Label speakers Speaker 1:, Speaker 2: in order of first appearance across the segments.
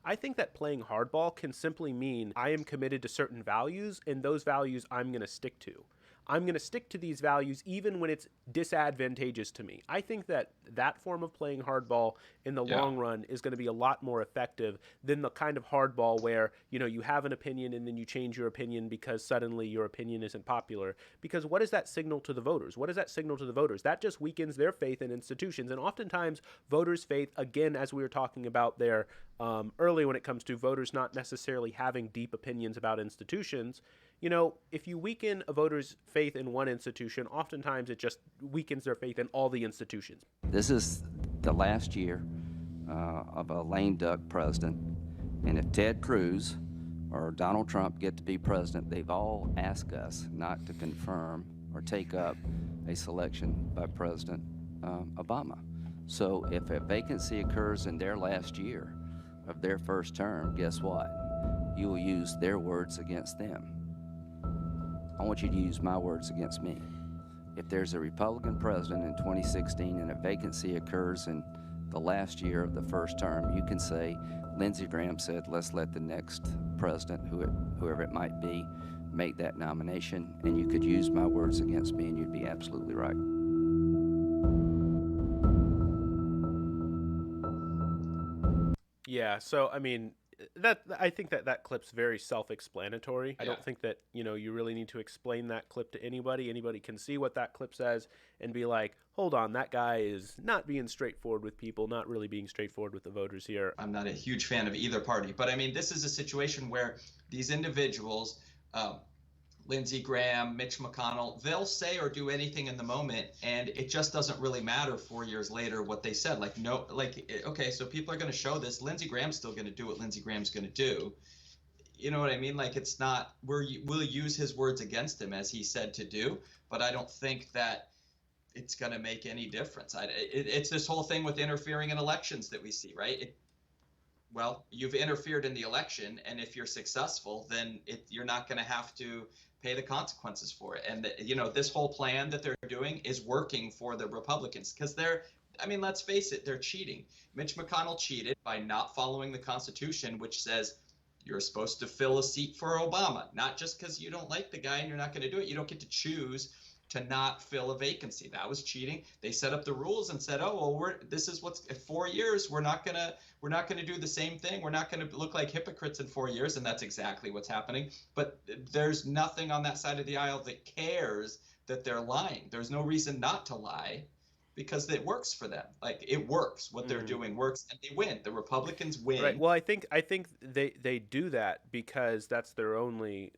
Speaker 1: I think that playing hardball can simply mean I am committed to certain values, and those values I'm going to stick to. I'm going to stick to these values even when it's disadvantageous to me. I think that that form of playing hardball in the
Speaker 2: Yeah.
Speaker 1: long run is going to be a lot more effective than the kind of hardball where, you have an opinion and then you change your opinion because suddenly your opinion isn't popular. Because what does that signal to the voters? What does that signal to the voters? That just weakens their faith in institutions. And oftentimes, voters' faith, again, as we were talking about there early when it comes to voters not necessarily having deep opinions about institutions, if you weaken a voter's faith in one institution, oftentimes it just weakens their faith in all the institutions.
Speaker 3: This is the last year of a lame duck president. And if Ted Cruz or Donald Trump get to be president, they've all asked us not to confirm or take up a selection by President Obama. So if a vacancy occurs in their last year of their first term, guess what? You will use their words against them. I want you to use my words against me. If there's a Republican president in 2016 and a vacancy occurs in the last year of the first term, you can say, Lindsey Graham said, let's let the next president, whoever it might be, make that nomination, and you could use my words against me, and you'd be absolutely right.
Speaker 1: Yeah, so I mean, I think that clip's very self-explanatory. I
Speaker 2: Yeah.
Speaker 1: don't think that you really need to explain that clip to anybody. Anybody can see what that clip says and be like, hold on, that guy is not being straightforward with people, not really being straightforward with the voters here.
Speaker 2: I'm not a huge fan of either party, but I mean, this is a situation where these individuals, Lindsey Graham, Mitch McConnell, they'll say or do anything in the moment, and it just doesn't really matter 4 years later what they said. Like, no, like, okay, so people are going to show this. Lindsey Graham's still going to do what Lindsey Graham's going to do. You know what I mean? Like, it's not, we'll use his words against him as he said to do, but I don't think that it's going to make any difference. It's this whole thing with interfering in elections that we see, right? Well, you've interfered in the election, and if you're successful, then you're not going to have to pay the consequences for it. And this whole plan that they're doing is working for the Republicans because I mean, let's face it, they're cheating. Mitch McConnell cheated by not following the Constitution, which says you're supposed to fill a seat for Obama, not just because you don't like the guy and you're not going to do it. You don't get to choose to not fill a vacancy. That was cheating. They set up the rules and said, "Oh, well, this is what's 4 years. We're not gonna do the same thing. We're not gonna look like hypocrites in 4 years." And that's exactly what's happening. But there's nothing on that side of the aisle that cares that they're lying. There's no reason not to lie because it works for them. Like, it works. What they're doing works, and they win. The Republicans win.
Speaker 1: Right. Well, I think they do that because that's their only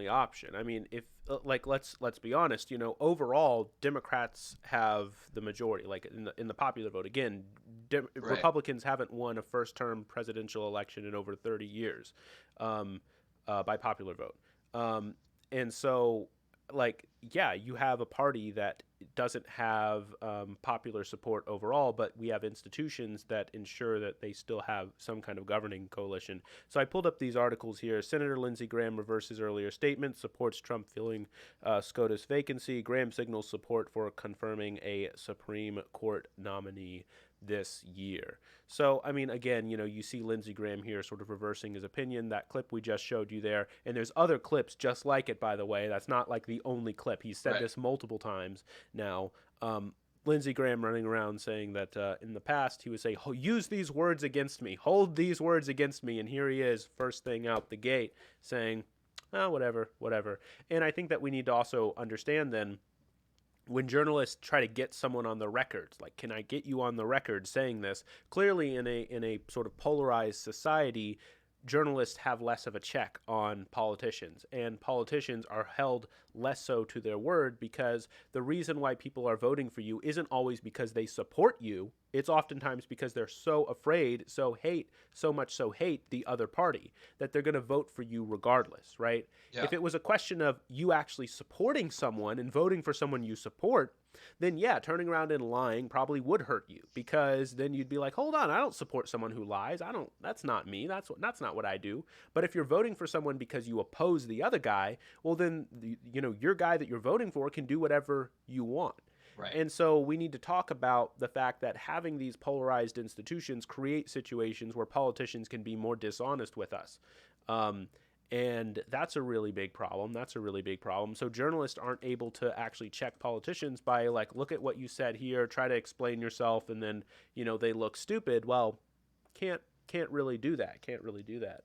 Speaker 1: option. I mean, if let's be honest, overall Democrats have the majority. Like in the popular vote, again,
Speaker 2: Right.
Speaker 1: Republicans haven't won a first-term presidential election in over 30 years by popular vote. And so, yeah, you have a party that doesn't have popular support overall, but we have institutions that ensure that they still have some kind of governing coalition. So I pulled up these articles here. Senator Lindsey Graham reverses earlier statement, supports Trump filling SCOTUS vacancy. Graham signals support for confirming a Supreme Court nominee this year. So, I mean, again, you see Lindsey Graham here sort of reversing his opinion. That clip we just showed you there, and there's other clips just like it, by the way. That's not like the only clip. He's said this multiple times now. Lindsey Graham running around saying that in the past he would say, use these words against me, hold these words against me, and here he is, first thing out the gate, saying, oh, whatever. And I think that we need to also understand then, when journalists try to get someone on the record, like, can I get you on the record saying this? Clearly, in a sort of polarized society, journalists have less of a check on politicians, and politicians are held less so to their word because the reason why people are voting for you isn't always because they support you. It's oftentimes because they're so afraid, so much hate the other party that they're going to vote for you regardless, right?
Speaker 2: Yeah.
Speaker 1: If it was a question of you actually supporting someone and voting for someone you support, then yeah, turning around and lying probably would hurt you because then you'd be like, hold on, I don't support someone who lies. That's not me. That's not what I do. But if you're voting for someone because you oppose the other guy, well then, your guy that you're voting for can do whatever you want.
Speaker 2: Right.
Speaker 1: And so we need to talk about the fact that having these polarized institutions create situations where politicians can be more dishonest with us. Um, and that's a really big problem. That's a really big problem. So journalists aren't able to actually check politicians by like, look at what you said here, try to explain yourself, and then, they look stupid. Well, can't really do that. Can't really do that.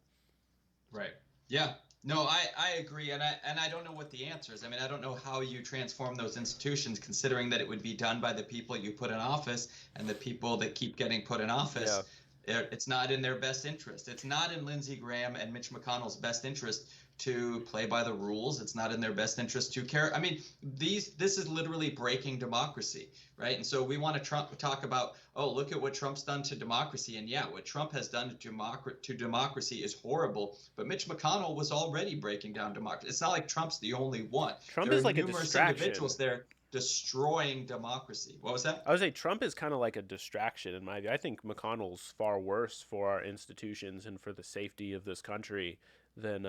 Speaker 2: Right. Yeah. No, I agree, and I don't know what the answer is. I mean, I don't know how you transform those institutions, considering that it would be done by the people you put in office, and the people that keep getting put in
Speaker 1: Yeah.
Speaker 2: office, it's not in their best interest. It's not in Lindsey Graham and Mitch McConnell's best interest to play by the rules. It's not in their best interest to care. I mean, this is literally breaking democracy, right? And so we want to talk about, oh, look at what Trump's done to democracy. And yeah, what Trump has done to democracy is horrible. But Mitch McConnell was already breaking down democracy. It's not like Trump's the only one.
Speaker 1: Trump
Speaker 2: There are
Speaker 1: is like a
Speaker 2: numerous
Speaker 1: distraction.
Speaker 2: individuals there destroying democracy. What was that?
Speaker 1: I would say Trump is kind of like a distraction in my view. I think McConnell's far worse for our institutions and for the safety of this country than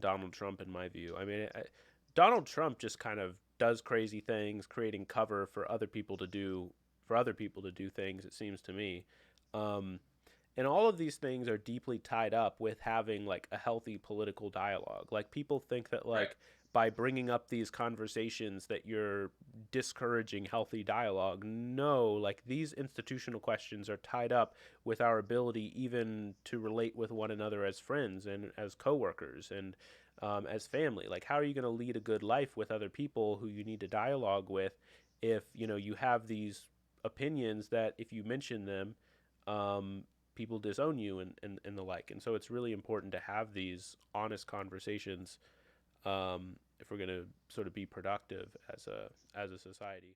Speaker 1: Donald Trump in my view. I mean, Donald Trump just kind of does crazy things, creating cover for other people to do things. It seems to me, um, and all of these things are deeply tied up with having like a healthy political dialogue. Like people think that
Speaker 2: Right.
Speaker 1: like by bringing up these conversations that you're discouraging healthy dialogue. No, like these institutional questions are tied up with our ability even to relate with one another as friends and as coworkers and as family. Like how are you going to lead a good life with other people who you need to dialogue with if you have these opinions that if you mention them, people disown you and the like. And so it's really important to have these honest conversations if we're going to sort of be productive as a society.